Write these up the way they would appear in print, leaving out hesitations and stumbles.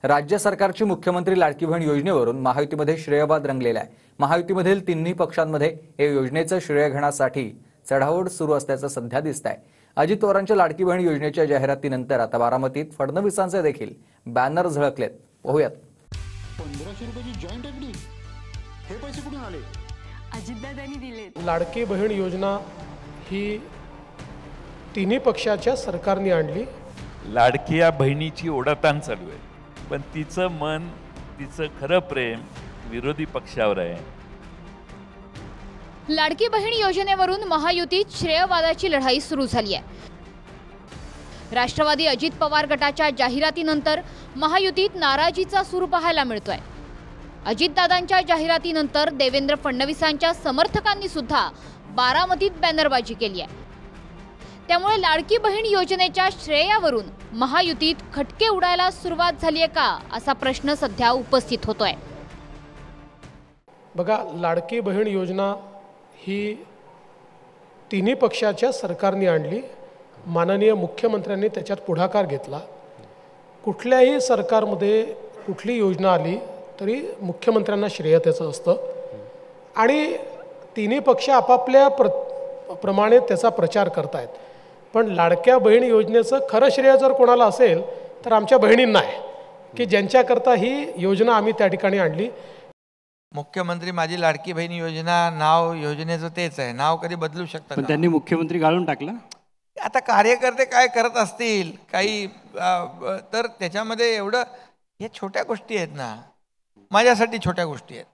राज्य सरकारची मुख्यमंत्री लाडकी बहीण योजनेवरून महायुतीमध्ये श्रेयवाद रंगलेला आहे। महायुतीमधील तिन्ही पक्षांमध्ये या योजनेचं श्रेय घेण्यासाठी चढाओढ सुरू असल्याचं सध्या दिसतंय। अजित पवारांच्या लाडकी बहीण योजनेच्या जाहिरातीनंतर आता बारामतीत फडणवीसांचे देखील बॅनर झळकलेत। पाहूयात। 1500 रुपयाची जॉइंट एफडी, हे पैसे कुठून आले? अजितदादांनी दिले। लाडकी बहीण योजना ही तिन्ही पक्षाच्या सरकारने आणली। लाडकिया बहिणीची ओढाताण चालू आहे, पण तिचं मन, तिचं खरं प्रेम विरोधी पक्षावर आहे। लाडकी बहीण योजनेवरून महायुतीत श्रेयवादाची लढाई सुरू झाली आहे। राष्ट्रवादी अजित पवार गटाच्या जाहिरातीनंतर महायुतीत नाराजीचा सूर पाहायला मिळतोय। अजितदादांच्या जाहिरातीनंतर देवेंद्र फडणवीसांच्या समर्थकांनी सुद्धा बारामतीत बॅनरबाजी केली आहे। त्यामुळे लाडकी बहीण योजनेच्या श्रेयावरून महायुतीत खटके उडायला सुरुवात झाली आहे का, असा प्रश्न सध्या उपस्थित होतोय। बघा, लाडकी बहीण योजना ही तिन्ही पक्षाच्या सरकारने आणली। माननीय मुख्यमंत्र्यांनी त्याच्यात पुढाकार घेतला। कुठल्याही सरकारमध्ये कुठली योजना आली तरी मुख्यमंत्र्यांना श्रेय त्याचं असतं आणि तिन्ही पक्ष आपापल्या प्रमाणे त्याचा प्रचार करतायत। पण लाडक्या बहीण योजनेचं खरं श्रेय जर कोणाला असेल तर आमच्या बहिणींना आहे की ज्यांच्याकरता ही योजना आम्ही त्या ठिकाणी आणली। मुख्यमंत्री माझी लाडकी बहीण योजना नाव योजनेचं तेच आहे, नाव कधी बदलू शकतात। पण त्यांनी मुख्यमंत्री गाळून टाकला। आता कार्यकर्ते काय करत असतील काही तर त्याच्यामध्ये एवढं, हे छोट्या गोष्टी आहेत ना, माझ्यासाठी छोट्या गोष्टी आहेत।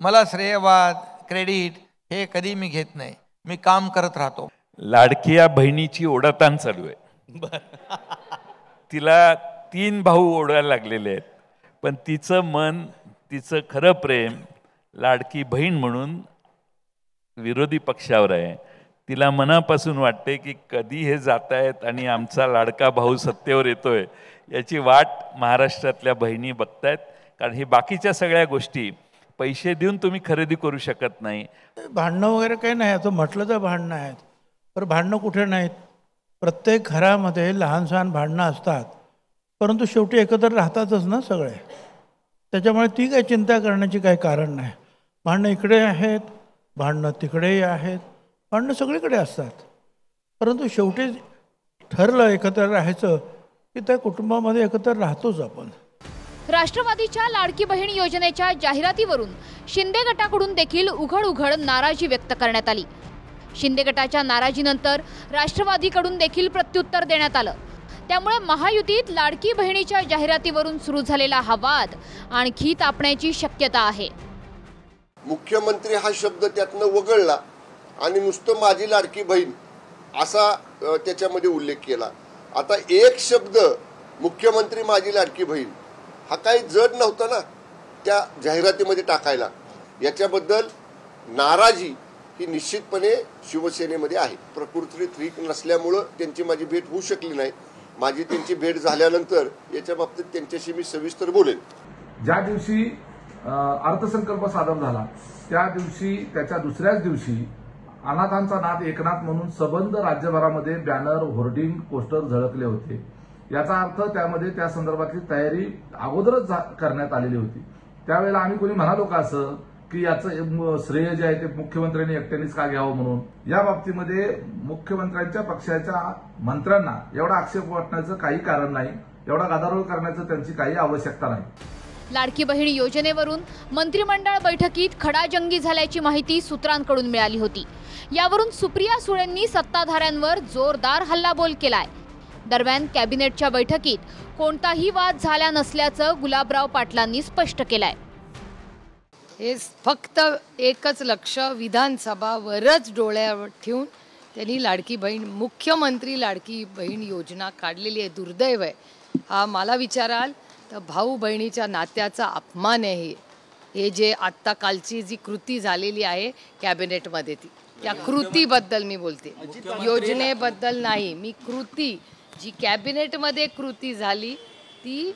मला श्रेयवाद क्रेडिट हे कधी मी घेत नाही, मी काम करत राहतो। लाडकिया बहिणीची ओढाताण चालू आहे। तिला 3 भाऊ ओढायला लागलेले आहेत, पण तिचं मन, तिचं खरं प्रेम लाडकी बहीण म्हणून विरोधी पक्षावर आहे। तिला मनापासून वाटते की कधी हे जात आहेत आणि आमचा लाडका भाऊ सत्तेवर येतोय, याची वाट महाराष्ट्रातल्या बहिणी बघतायत। कारण ही बाकीच्या सगळ्या गोष्टी पैसे देऊन तुम्ही खरेदी करू शकत नाही। भांडणं वगैरे काही नाही, असं म्हटलं तर भांडणं आहेत, पण भांडणं कुठे नाहीत। प्रत्येक घरामध्ये लहान सहान भांडणं असतात, परंतु शेवटी एकत्र राहतातच ना सगळे। त्याच्यामुळे ती काही चिंता करण्याची काही कारण नाही। भांडणं इकडे आहेत, भांडणं तिकडेही आहेत, भांडणं सगळीकडे असतात, परंतु शेवटी ठरलं एकत्र राहायचं की त्या कुटुंबामध्ये एकत्र राहतोच आपण। राष्ट्रवादीच्या लाडकी बहीण योजनेच्या जाहिरातीवरून शिंदे गटाकडून देखील उघड नाराजी व्यक्त करण्यात आली। शिंदे गटाच्या नाराजीनंतर राष्ट्रवादीकडून देखील प्रत्युत्तर देण्यात आलं। त्यामुळे महायुतीत लाडकी बहिणीच्या जाहिरातीवरून सुरू झालेला हा वाद आणखी तापण्याची शक्यता आहे। मुख्यमंत्री हा शब्द त्यातनं वगळला आणि नुसतं माझी लाडकी बहीण असा त्याच्यामध्ये उल्लेख केला। आता एक शब्द मुख्यमंत्री माझी लाडकी बहीण हा काही जड नव्हता ना त्या जाहिरातीमध्ये टाकायला। याच्याबद्दल नाराजी ही निश्चितपणे शिवसेनेमध्ये आहे। प्रकृती ठीक नसल्यामुळं त्यांची माझी भेट होऊ शकली नाही। माझी त्यांची भेट झाल्यानंतर याच्या बाबतीत त्यांच्याशी मी सविस्तर बोलेन। ज्या दिवशी अर्थसंकल्प सादर झाला त्या दिवशी, त्याच्या दुसऱ्याच दिवशी अनाथांचा नाद एकनाथ म्हणून सबंध राज्यभरामध्ये बॅनर, होर्डिंग, पोस्टर झळकले होते। याचा अर्थ त्यामध्ये त्या संदर्भातली तयारी अगोदरच करण्यात आलेली होती। त्यावेळेला आम्ही कोणी म्हणालो का असं की याचं श्रेय जे आहे ते मुख्यमंत्र्यांनी एकट्यानेच का घ्यावं म्हणून? या बाबतीमध्ये मुख्यमंत्र्यांच्या पक्षाच्या मंत्र्यांना एवढा आक्षेप वाटण्याचं काही कारण नाही, एवढा गदारोळ करण्याचं त्यांची काही आवश्यकता नाही। लाडकी बहीण योजनेवरून मंत्रिमंडळ बैठकीत खडाजंगी झाल्याची माहिती सूत्रांकडून मिळाली होती। यावरून सुप्रिया सुळेंनी सत्ताधाऱ्यांवर जोरदार हल्लाबोल केलाय। दरम्यान कॅबिनेटच्या बैठकीत कोणताही वाद झाला नसल्याचं गुलाबराव पाटलांनी स्पष्ट केलंय। हे फक्त एकच लक्ष विधानसभावरच डोळ्यावर ठेवून त्यांनी लाडकी बहीण, मुख्यमंत्री लाडकी बहीण योजना काढलेली आहे। दुर्दैव आहे हा। मला विचाराल तर भाऊ बहिणीच्या नात्याचा अपमान आहे हे जे आत्ता कालची जी कृती झालेली आहे कॅबिनेटमध्ये, त्या कृतीबद्दल मी बोलते, योजनेबद्दल नाही। मी कृती जी कॅबिनेटमध्ये कृती झाली ती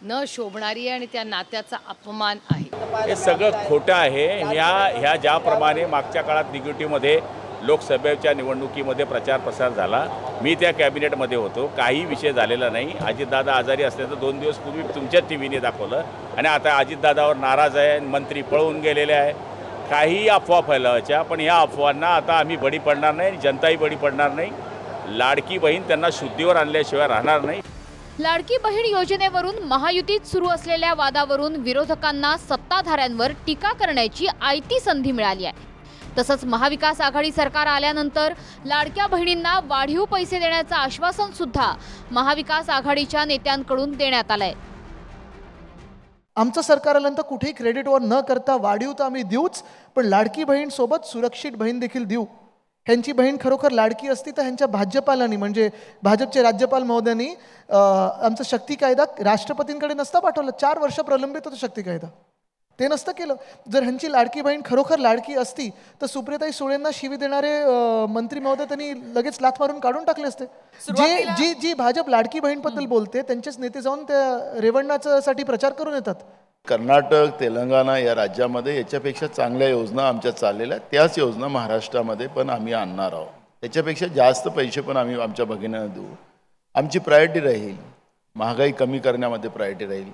न शोभणारी आणि त्या नात्याचा अपमान आहे। हे सगळं खोटं आहे। ह्या ज्याप्रमाणे मागच्या काळात निगेटिव्हमध्ये लोकसभेच्या निवडणुकीमध्ये प्रचार प्रसार झाला. मी त्या कॅबिनेटमध्ये होतो. काही विषय झालेला नाही. अजितदादा आजारी असल्याचं 2 दिवस पूर्वी तुमच्याच TV ने दाखवलं आणि आता अजितदादावर नाराज आहे, मंत्री पळून गेलेले आहे. काही अफवा फैलावायच्या, पण या अफवांना आता आम्ही बळी पडणार नाही, जनताही बळी पडणार नाही. लाडकी बहीण त्यांना शुद्धीवर आणल्याशिवाय राहणार नाही. लाडकी बहीण योजनेवरून महायुतीत सुरू असलेल्या वादावरून विरोधकांना सत्ताधाऱ्यांवर टीका करण्याची आयती संधी मिळाली आहे. तसंच महाविकास आघाडी सरकार आल्यानंतर लाडक्या बहिणींना वाढीव पैसे देण्याचं आश्वासन सुद्धा महाविकास आघाडीच्या नेत्यांकडून देण्यात आलंय. आमचं सरकार आल्यानंतर कुठेही क्रेडिटवर न करता वाढीव तर आम्ही देऊच, पण लाडकी बहीण सोबत सुरक्षित बहीण देखील देऊ. ह्यांची बहीण खरोखर लाडकी असती तर ह्यांच्या भाजपालांनी म्हणजे भाजपचे राज्यपाल महोदयांनी आमचा शक्ती कायदा राष्ट्रपतींकडे नसता पाठवलं. 4 वर्ष प्रलंबित होतं शक्ती कायदा, ते नसतं केलं. जर ह्यांची लाडकी बहीण खरोखर लाडकी असती तर सुप्रियाताई सुळेंना शिवी देणारे मंत्री महोदय त्यांनी लगेच लाथ मारून काढून टाकले असते. जी भाजप लाडकी बहीणबद्दल बोलते त्यांचेच नेते जाऊन त्या रेवण्णासाठी प्रचार करून येतात. कर्नाटक, तेलंगणा या राज्यामध्ये याच्यापेक्षा चांगल्या योजना आमच्या चाललेल्या, त्याच योजना महाराष्ट्रामध्ये पण आम्ही आणणार आहोत. त्याच्यापेक्षा जास्त पैसे पण आम्ही आमच्या भगिनींना देऊ. आमची प्रायोरिटी राहील महागाई कमी करण्यामध्ये, प्रायोरिटी राहील.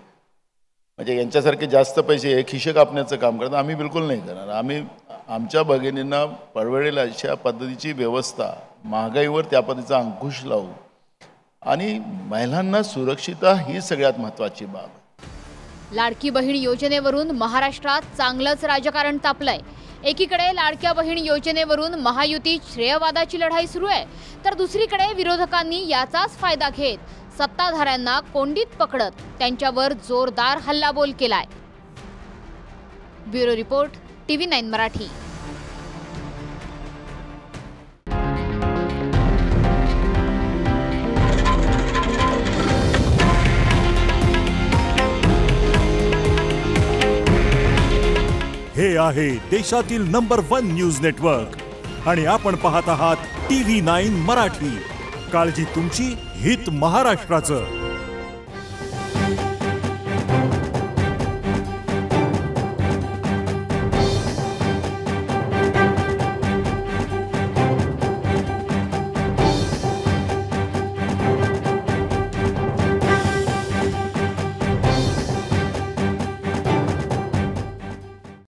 म्हणजे यांच्यासारखे जास्त पैसे हे खिशे कापण्याचं काम करतात आम्ही बिलकुल नाही करणार. आम्ही आमच्या भगिनींना परवडेल अशा पद्धतीची व्यवस्था, महागाईवर त्या पद्धतीचा अंकुश लावू आणि महिलांना सुरक्षितता ही सगळ्यात महत्त्वाची बाब. लाडकी बहीण योजनेवरून महाराष्ट्रात चांगलंच राजकारण तापलंय. एकीकडे लाडक्या बहीण योजनेवरून महायुतीत श्रेयवादाची लढाई सुरू आहे, तर दुसरीकडे विरोधकांनी याचाच फायदा घेत सत्ताधाऱ्यांना कोंडीत पकडत त्यांच्यावर जोरदार हल्लाबोल केलाय. Bureau report, TV9 Marathi. हे आहे देशातील नंबर 1 न्यूज नेटवर्क आणि आपण पाहत आहात TV9 मराठी. काळजी तुमची, हित महाराष्ट्राचं.